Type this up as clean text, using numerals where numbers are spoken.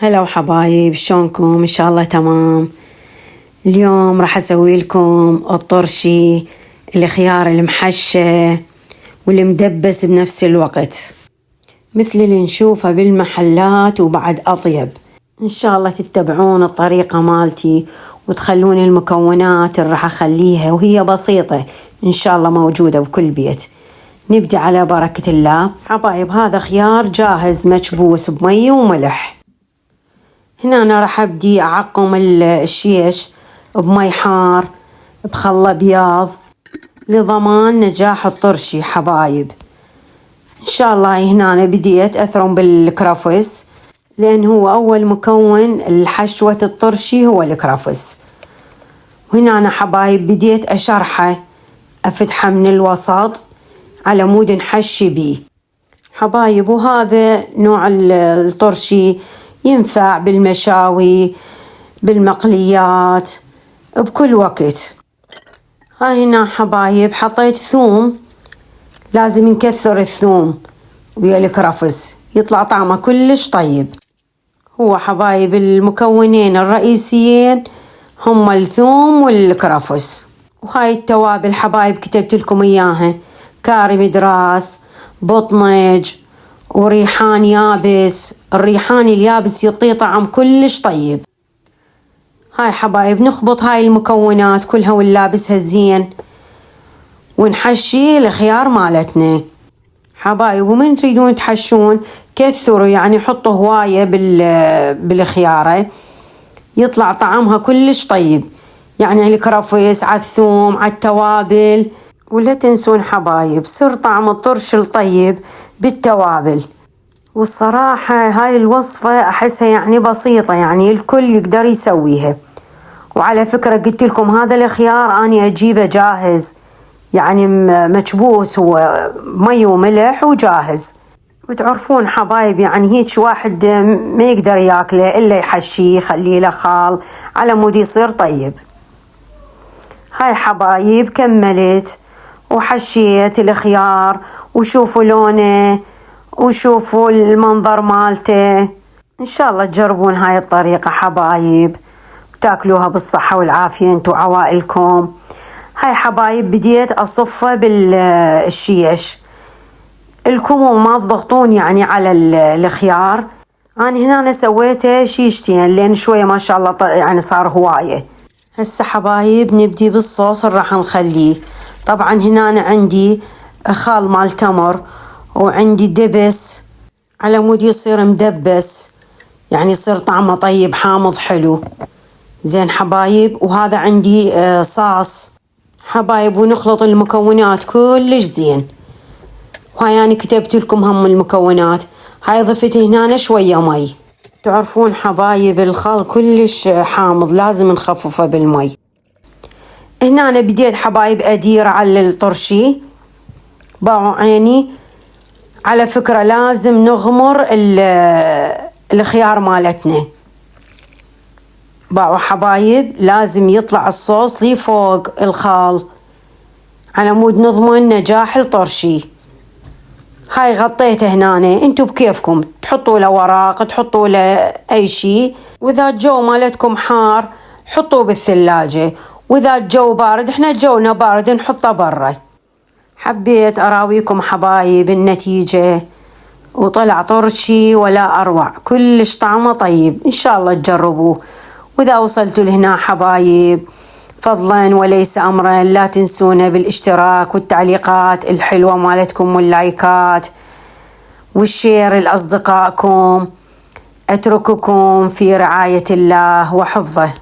هلا وحبايب، شلونكم؟ إن شاء الله تمام. اليوم راح أسوي لكم الطرشي الخيار المحشى والمدبس بنفس الوقت، مثل اللي نشوفه بالمحلات وبعد أطيب. إن شاء الله تتبعون الطريقة مالتي وتخلون المكونات اللي راح أخليها، وهي بسيطة إن شاء الله موجودة بكل بيت. نبدأ على بركة الله. حبايب، هذا خيار جاهز مكبوس بمي وملح. هنا أنا راح أبدي أعقم الشيش بمي حار بخل أبيض لضمان نجاح الطرشي. حبايب إن شاء الله هنا أنا بديت أثرم بالكرفس، لأن هو أول مكون الحشوة الطرشي هو الكرفس. وهنا أنا حبايب بديت أشرحه، أفتحه من الوسط على مود نحشي بيه. حبايب، وهذا نوع الطرشي ينفع بالمشاوي، بالمقليات، بكل وقت. هاي هنا حبايب حطيت ثوم، لازم نكثر الثوم ويا الكرفس يطلع طعمه كلش طيب. هو حبايب المكونين الرئيسيين هم الثوم والكرفس. وهاي التوابل حبايب كتبت لكم إياها: كاري مدراس، بطنج، وريحان يابس. الريحان اليابس يعطيه طعم كلش طيب. هاي حبايب نخبط هاي المكونات كلها ونلابسها زين ونحشي الخيار مالتنا. حبايب، ومن تريدون تحشون كثروا، يعني حطوا هواية بالخيارة يطلع طعمها كلش طيب، يعني الكرفس على الثوم على التوابل. ولا تنسون حبايب سر طعم الطرش الطيب بالتوابل. والصراحة هاي الوصفة أحسها يعني بسيطة، يعني الكل يقدر يسويها. وعلى فكرة قلت لكم هذا الخيار أنا أجيبه جاهز، يعني مكبوس، هو مي وملح وجاهز. وتعرفون حبايب يعني هيك واحد ما يقدر ياكله إلا يحشيه يخليه له خال على مود يصير طيب. هاي حبايب كملت وحشيت الخيار، وشوفوا لونه وشوفوا المنظر مالته. إن شاء الله تجربون هاي الطريقة حبايب وتاكلوها بالصحة والعافية انتو وعوائلكم. هاي حبايب بديت أصفه بالشيش. الكم ما تضغطون يعني على الخيار. أنا هنا سويته شيشتين لأن شوية ما شاء الله يعني صار هواية. هسه حبايب نبدي بالصوص اللي راح نخليه. طبعا هنا أنا عندي خال مال تمر، وعندي دبس على مود يصير مدبس، يعني يصير طعمه طيب حامض حلو زين حبايب. وهذا عندي صاص حبايب. ونخلط المكونات كلش زين. وهاي أنا كتبت لكم هم المكونات. هاي ضفت هنا شوية مي. تعرفون حبايب الخل كلش حامض، لازم نخففه بالمي. هنا أنا بديت حبايب أدير على الطرشي باعوا عيني. على فكرة لازم نغمر الخيار مالتنا باعوا حبايب، لازم يطلع الصوص لي فوق الخال على مود نضمن نجاح الطرشي. هاي غطيته هنا، انتو بكيفكم تحطوا له ورق، تحطوا له اي شيء. واذا الجو مالتكم حار حطوه بالثلاجة، واذا الجو بارد، احنا جونا بارد نحطه برا. حبيت اراويكم حبايب النتيجة، وطلع طرشي ولا اروع، كلش طعمه طيب. ان شاء الله تجربوه. واذا وصلتوا لهنا حبايب فضلا وليس امرا لا تنسونا بالاشتراك والتعليقات الحلوة مالتكم واللايكات والشير لاصدقائكم. اترككم في رعاية الله وحفظه.